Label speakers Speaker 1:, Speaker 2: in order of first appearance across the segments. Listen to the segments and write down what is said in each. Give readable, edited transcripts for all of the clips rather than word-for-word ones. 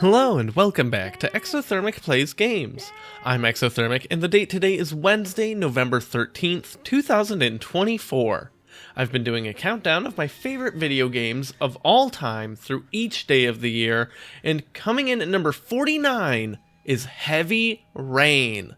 Speaker 1: Hello and welcome back to Exothermic Plays Games. I'm Exothermic and the date today is Wednesday, November 13th, 2024. I've been doing a countdown of my favorite video games of all time through each day of the year, and coming in at number 49 is Heavy Rain.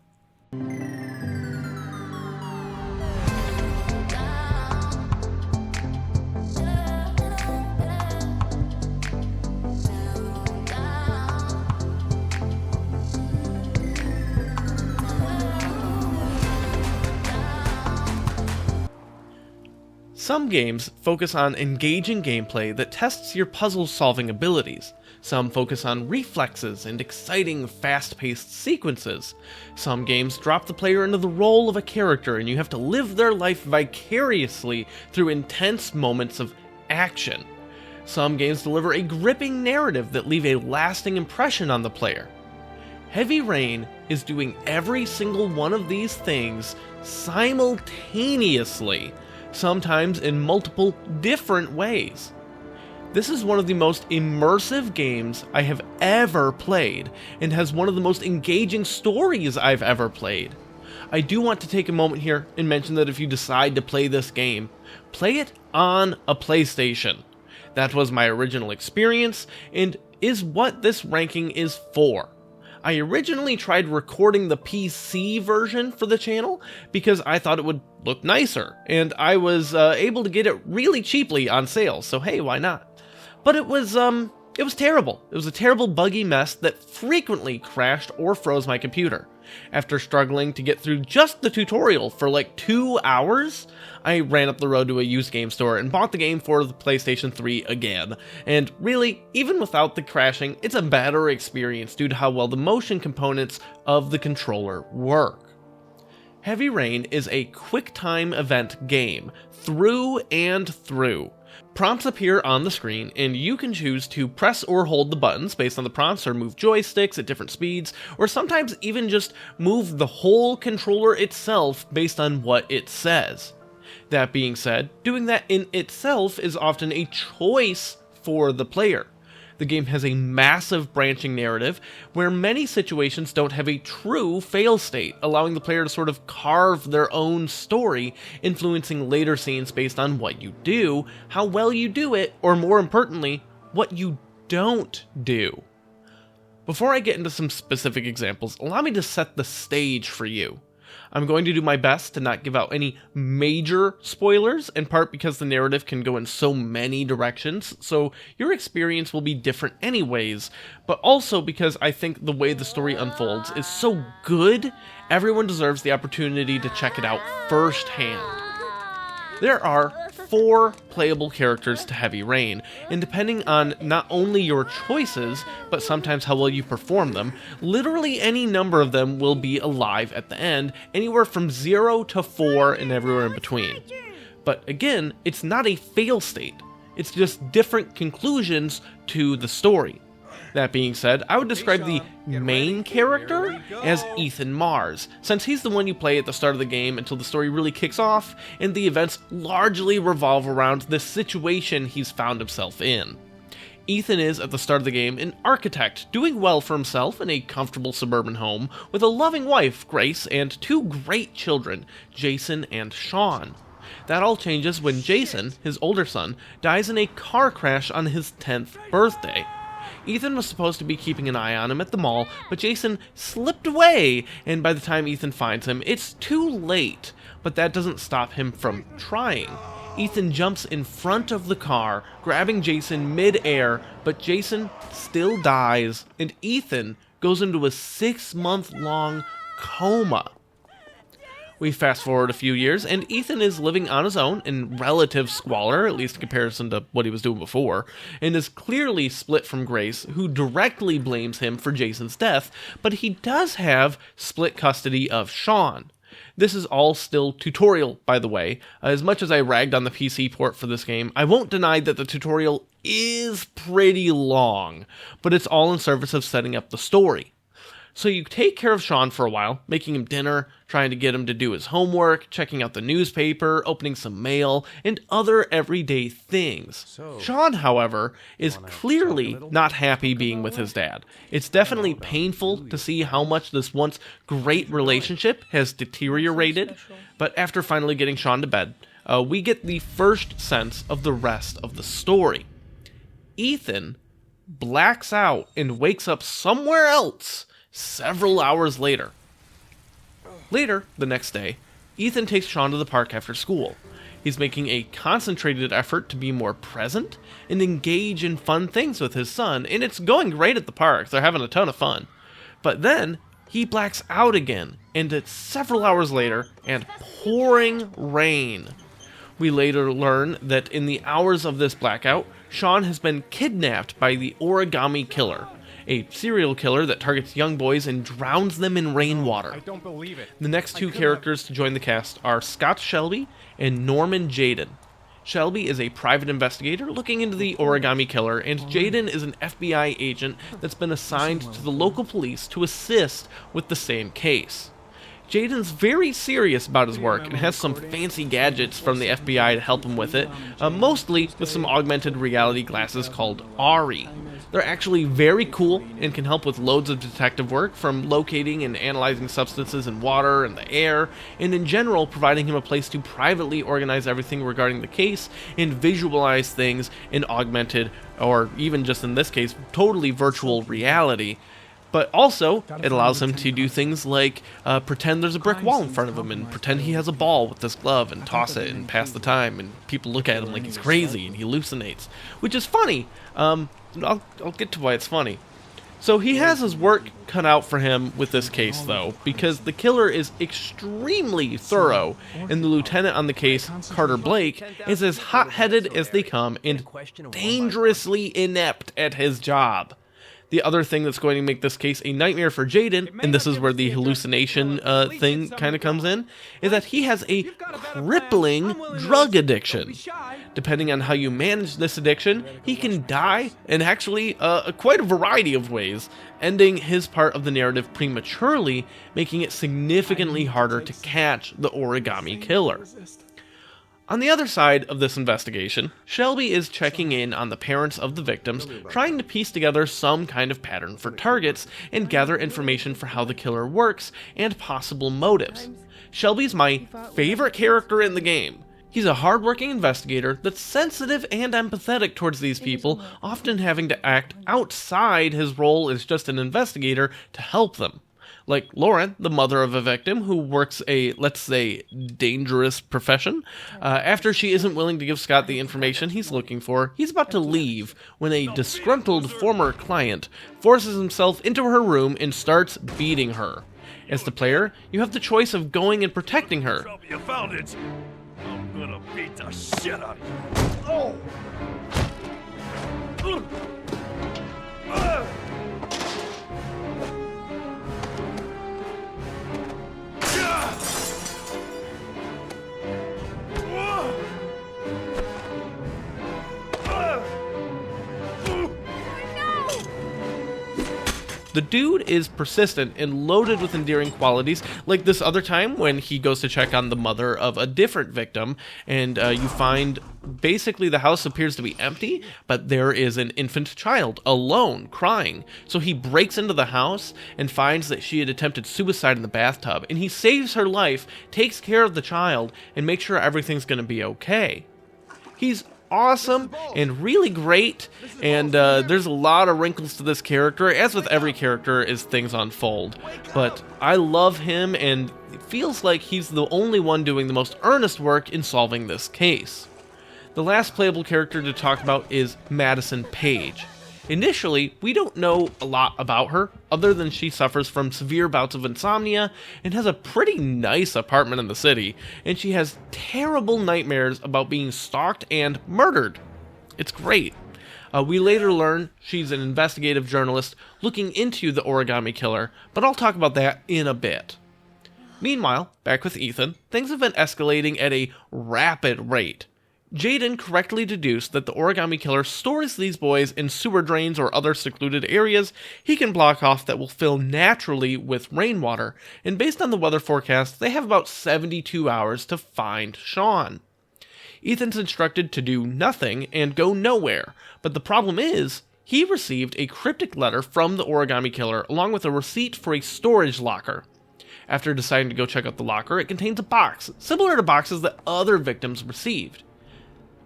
Speaker 1: Some games focus on engaging gameplay that tests your puzzle-solving abilities. Some focus on reflexes and exciting, fast-paced sequences. Some games drop the player into the role of a character and you have to live their life vicariously through intense moments of action. Some games deliver a gripping narrative that leave a lasting impression on the player. Heavy Rain is doing every single one of these things simultaneously, sometimes in multiple different ways. This is one of the most immersive games I have ever played, and has one of the most engaging stories I've ever played. I do want to take a moment here and mention that if you decide to play this game, play it on a PlayStation. That was my original experience, and is what this ranking is for. I originally tried recording the PC version for the channel because I thought it would look nicer, and I was able to get it really cheaply on sale, so hey, why not? But it was terrible. It was a terrible buggy mess that frequently crashed or froze my computer. After struggling to get through just the tutorial for like 2 hours, I ran up the road to a used game store and bought the game for the PlayStation 3 again. And really, even without the crashing, it's a better experience due to how well the motion components of the controller work. Heavy Rain is a quick-time event game, through and through. Prompts appear on the screen, and you can choose to press or hold the buttons based on the prompts, or move joysticks at different speeds, or sometimes even just move the whole controller itself based on what it says. That being said, doing that in itself is often a choice for the player. The game has a massive branching narrative where many situations don't have a true fail state, allowing the player to sort of carve their own story, influencing later scenes based on what you do, how well you do it, or more importantly, what you don't do. Before I get into some specific examples, allow me to set the stage for you. I'm going to do my best to not give out any major spoilers, in part because the narrative can go in so many directions, so your experience will be different anyways, but also because I think the way the story unfolds is so good, everyone deserves the opportunity to check it out firsthand. There are 4 playable characters to Heavy Rain, and depending on not only your choices, but sometimes how well you perform them, literally any number of them will be alive at the end, anywhere from 0 to 4 and everywhere in between. But again, it's not a fail state, it's just different conclusions to the story. That being said, I would describe the main character as Ethan Mars, since he's the one you play at the start of the game until the story really kicks off, and the events largely revolve around the situation he's found himself in. Ethan is, at the start of the game, an architect, doing well for himself in a comfortable suburban home, with a loving wife, Grace, and 2 great children, Jason and Sean. That all changes when Jason, his older son, dies in a car crash on his 10th birthday. Ethan was supposed to be keeping an eye on him at the mall, but Jason slipped away, and by the time Ethan finds him, it's too late. But that doesn't stop him from trying. Ethan jumps in front of the car, grabbing Jason mid-air, but Jason still dies, and Ethan goes into a 6-month-long coma. We fast forward a few years, and Ethan is living on his own in relative squalor, at least in comparison to what he was doing before, and is clearly split from Grace, who directly blames him for Jason's death, but he does have split custody of Sean. This is all still tutorial, by the way. As much as I ragged on the PC port for this game, I won't deny that the tutorial is pretty long, but it's all in service of setting up the story. So you take care of Sean for a while, making him dinner, trying to get him to do his homework, checking out the newspaper, opening some mail, and other everyday things. Sean, however, is clearly not happy being with his dad. It's definitely painful to see how much this once great relationship has deteriorated, but after finally getting Sean to bed, we get the first sense of the rest of the story. Ethan blacks out and wakes up somewhere else several hours later. Later, the next day, Ethan takes Sean to the park after school. He's making a concentrated effort to be more present and engage in fun things with his son, and it's going great at the park. They're having a ton of fun. But then, he blacks out again, and it's several hours later, and pouring rain. We later learn that in the hours of this blackout, Sean has been kidnapped by the Origami Killer, a serial killer that targets young boys and drowns them in rainwater.
Speaker 2: I don't believe it.
Speaker 1: The next two characters to join the cast are Scott Shelby and Norman Jaden. Shelby is a private investigator looking into the Origami Killer, and Jaden is an FBI agent that's been assigned to the local police to assist with the same case. Jaden's very serious about his work and has some fancy gadgets from the FBI to help him with it, mostly with some augmented reality glasses called Ari. They're actually very cool and can help with loads of detective work, from locating and analyzing substances in water and the air, and in general providing him a place to privately organize everything regarding the case and visualize things in augmented, or even just in this case, totally virtual reality. But also, it allows him to do things like pretend there's a brick wall in front of him and pretend he has a ball with this glove and toss it and pass the time, and people look at him like he's crazy and he hallucinates, which is funny. I'll get to why it's funny. So he has his work cut out for him with this case, though, because the killer is extremely thorough, and the lieutenant on the case, Carter Blake, is as hot-headed as they come and dangerously inept at his job. The other thing that's going to make this case a nightmare for Jaden, and this is where the hallucination thing kind of comes in, is that he has a crippling drug addiction. Depending on how you manage this addiction, he can die in actually quite a variety of ways, ending his part of the narrative prematurely, making it significantly harder to catch the Origami Killer. On the other side of this investigation, Shelby is checking in on the parents of the victims, trying to piece together some kind of pattern for targets and gather information for how the killer works and possible motives. Shelby's my favorite character in the game. He's a hardworking investigator that's sensitive and empathetic towards these people, often having to act outside his role as just an investigator to help them. Like Lauren, the mother of a victim who works a, let's say, dangerous profession. After she isn't willing to give Scott the information he's looking for, he's about to leave when a disgruntled former client forces himself into her room and starts beating her. As the player, you have the choice of going and protecting her.
Speaker 3: You found it. I'm gonna beat the shit out of you.
Speaker 1: The dude is persistent and loaded with endearing qualities, like this other time when he goes to check on the mother of a different victim, and you find basically the house appears to be empty, but there is an infant child alone crying. So he breaks into the house and finds that she had attempted suicide in the bathtub, and he saves her life, takes care of the child, and makes sure everything's going to be okay. He's awesome and really great, and there's a lot of wrinkles to this character, as with every character as things unfold, but I love him, and it feels like he's the only one doing the most earnest work in solving this case. The last playable character to talk about is Madison Page. Initially, we don't know a lot about her, other than she suffers from severe bouts of insomnia and has a pretty nice apartment in the city, and she has terrible nightmares about being stalked and murdered. It's great. We later learn she's an investigative journalist looking into the Origami Killer, but I'll talk about that in a bit. Meanwhile, back with Ethan, things have been escalating at a rapid rate. Jaden correctly deduced that the origami killer stores these boys in sewer drains or other secluded areas he can block off that will fill naturally with rainwater, and based on the weather forecast, they have about 72 hours to find Sean. Ethan's instructed to do nothing and go nowhere, but the problem is, he received a cryptic letter from the origami killer along with a receipt for a storage locker. After deciding to go check out the locker, it contains a box, similar to boxes that other victims received.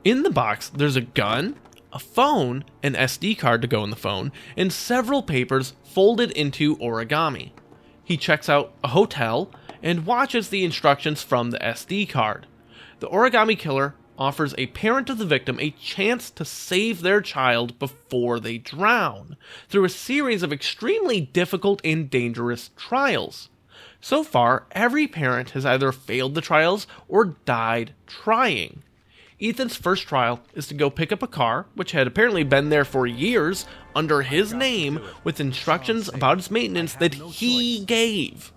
Speaker 1: In the box, there's a gun, a phone, an SD card to go in the phone, and several papers folded into origami. He checks out a hotel and watches the instructions from the SD card. The origami killer offers a parent of the victim a chance to save their child before they drown, through a series of extremely difficult and dangerous trials. So far, every parent has either failed the trials or died trying. Ethan's first trial is to go pick up a car, which had apparently been there for years, under his name, with instructions about its maintenance that he gave.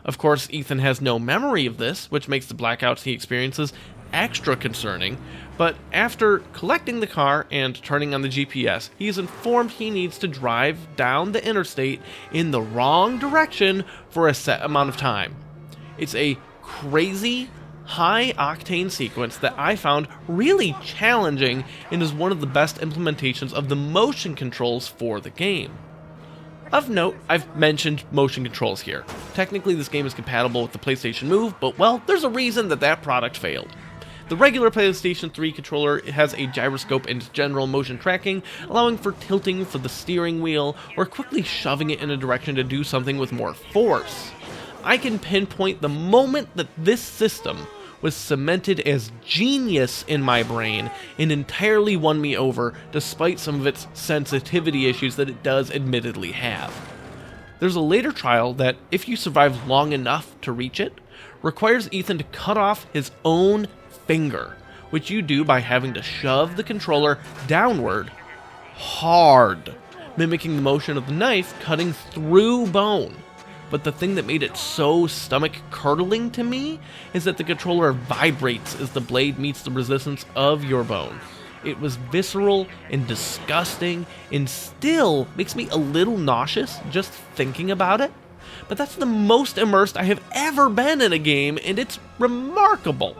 Speaker 1: Of course, Ethan has no memory of this, which makes the blackouts he experiences extra concerning, but after collecting the car and turning on the GPS, he is informed he needs to drive down the interstate in the wrong direction for a set amount of time. It's a crazy, high-octane sequence that I found really challenging and is one of the best implementations of the motion controls for the game. Of note, I've mentioned motion controls here. Technically, this game is compatible with the PlayStation Move, but well, there's a reason that product failed. The regular PlayStation 3 controller has a gyroscope and general motion tracking, allowing for tilting for the steering wheel or quickly shoving it in a direction to do something with more force. I can pinpoint the moment that this system was cemented as genius in my brain and entirely won me over despite some of its sensitivity issues that it does admittedly have. There's a later trial that, if you survive long enough to reach it, requires Ethan to cut off his own finger, which you do by having to shove the controller downward hard, mimicking the motion of the knife cutting through bone. But the thing that made it so stomach-curdling to me is that the controller vibrates as the blade meets the resistance of your bone. It was visceral and disgusting and still makes me a little nauseous just thinking about it. But that's the most immersed I have ever been in a game, and it's remarkable.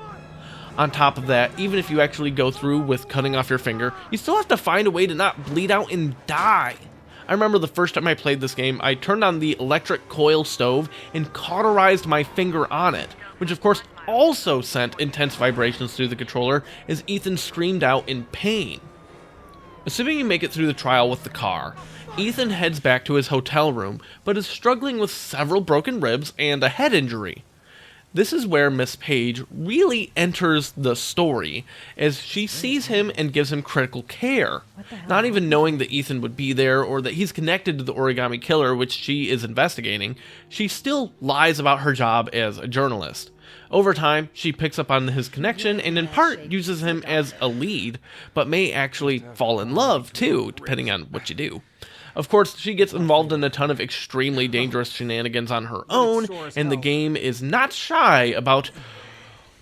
Speaker 1: On top of that, even if you actually go through with cutting off your finger, you still have to find a way to not bleed out and die. I remember the first time I played this game, I turned on the electric coil stove and cauterized my finger on it, which of course also sent intense vibrations through the controller as Ethan screamed out in pain. Assuming you make it through the trial with the car, Ethan heads back to his hotel room, but is struggling with several broken ribs and a head injury. This is where Miss Page really enters the story, as she sees him and gives him critical care, not even knowing that Ethan would be there or that he's connected to the origami killer, which she is investigating. She still lies about her job as a journalist. Over time, she picks up on his connection and in part uses him as a lead, but may actually fall in love too, depending on what you do. Of course, she gets involved in a ton of extremely dangerous shenanigans on her own, and the game is not shy about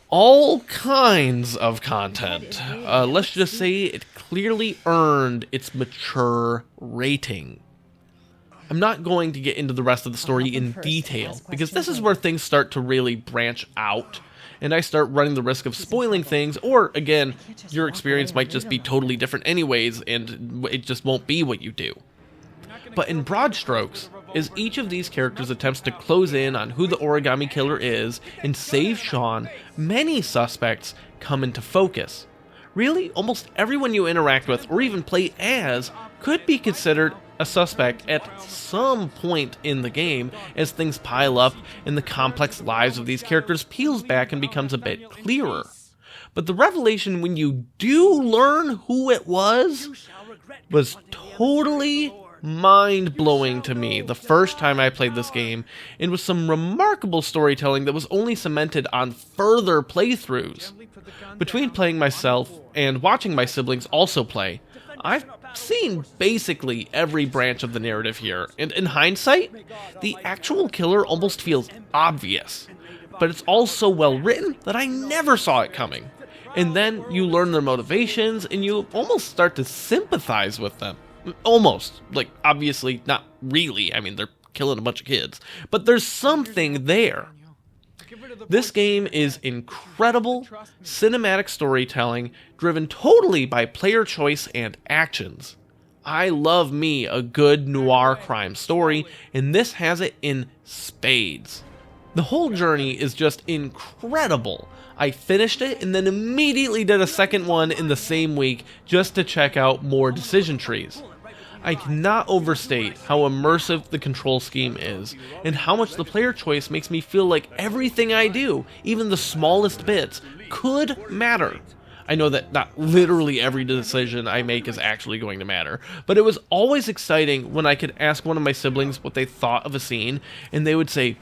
Speaker 1: all kinds of content. Let's just say it clearly earned its mature rating. I'm not going to get into the rest of the story in detail, because this is where things start to really branch out, and I start running the risk of spoiling things, or, again, your experience might just be totally different anyways, and it just won't be what you do. But in broad strokes, as each of these characters attempts to close in on who the origami killer is and save Sean, many suspects come into focus. Really, almost everyone you interact with or even play as could be considered a suspect at some point in the game as things pile up and the complex lives of these characters peels back and becomes a bit clearer. But the revelation when you do learn who it was totally mind-blowing to me the first time I played this game, and with some remarkable storytelling that was only cemented on further playthroughs. Between playing myself and watching my siblings also play, I've seen basically every branch of the narrative here, and in hindsight, the actual killer almost feels obvious, but it's all so well written that I never saw it coming. And then you learn their motivations and you almost start to sympathize with them. Almost. Like, obviously, not really. I mean, they're killing a bunch of kids. But there's something there. This game is incredible cinematic storytelling driven totally by player choice and actions. I love me a good noir crime story, and this has it in spades. The whole journey is just incredible. I finished it and then immediately did a second one in the same week just to check out more decision trees. I cannot overstate how immersive the control scheme is, and how much the player choice makes me feel like everything I do, even the smallest bits, could matter. I know that not literally every decision I make is actually going to matter, but it was always exciting when I could ask one of my siblings what they thought of a scene, and they would say,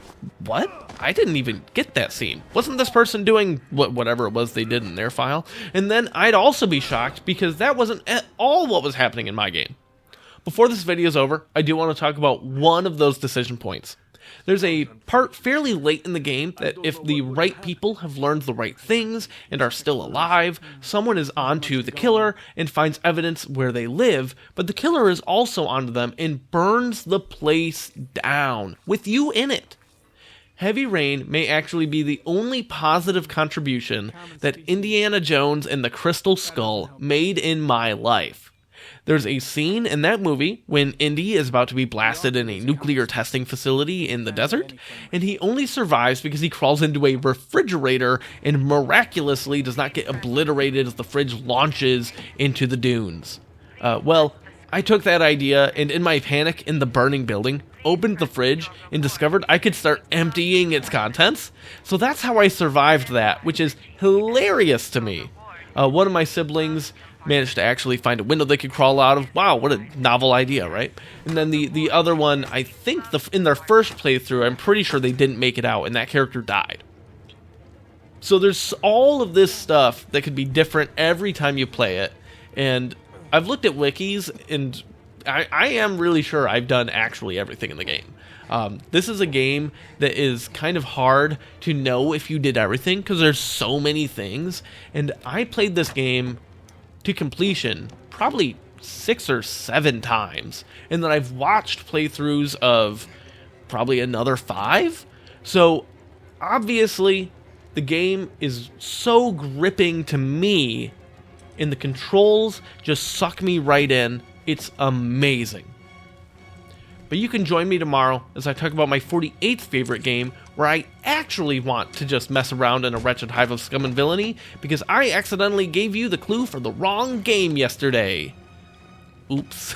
Speaker 1: "What? I didn't even get that scene. Wasn't this person doing whatever it was they did in their file?" And then I'd also be shocked because that wasn't at all what was happening in my game. Before this video is over, I do want to talk about one of those decision points. There's a part fairly late in the game that if the right people have learned the right things and are still alive, someone is onto the killer and finds evidence where they live, but the killer is also onto them and burns the place down, with you in it. Heavy Rain may actually be the only positive contribution that Indiana Jones and the Crystal Skull made in my life. There's a scene in that movie when Indy is about to be blasted in a nuclear testing facility in the desert, and he only survives because he crawls into a refrigerator and miraculously does not get obliterated as the fridge launches into the dunes. I took that idea and in my panic in the burning building, opened the fridge and discovered I could start emptying its contents. So that's how I survived that, which is hilarious to me. One of my siblings managed to actually find a window they could crawl out of. Wow, what a novel idea, right? And then the other one, I think in their first playthrough, I'm pretty sure they didn't make it out, and that character died. So there's all of this stuff that could be different every time you play it, and I've looked at wikis, and I am really sure I've done actually everything in the game. This is a game that is kind of hard to know if you did everything, because there's so many things, and I played this game to completion probably 6 or 7 times, and then I've watched playthroughs of probably another 5. So obviously the game is so gripping to me, and the controls just suck me right in. It's amazing. But you can join me tomorrow as I talk about my 48th favorite game, where I actually want to just mess around in a wretched hive of scum and villainy, because I accidentally gave you the clue for the wrong game yesterday. Oops.